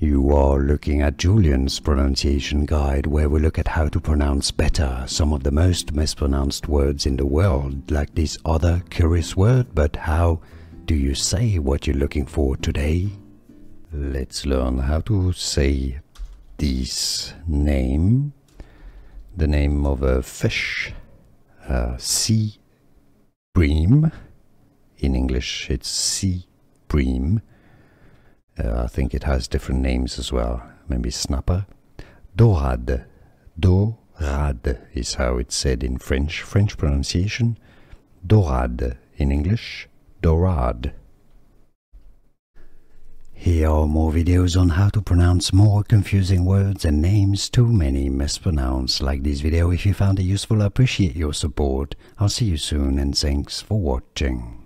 You are looking at Julian's pronunciation guide, where we look at how to pronounce better some of the most mispronounced words in the world, like this other curious word. But how do you say what you're looking for today? Let's learn how to say this name, the name of a fish, sea bream. In English it's sea bream. I think it has different names as well, maybe snapper. Daurade. Daurade is how it's said in French. French pronunciation. Daurade in English. Daurade. Here are more videos on how to pronounce more confusing words and names too many mispronounced. Like this video if you found it useful. I appreciate your support. I'll see you soon and thanks for watching.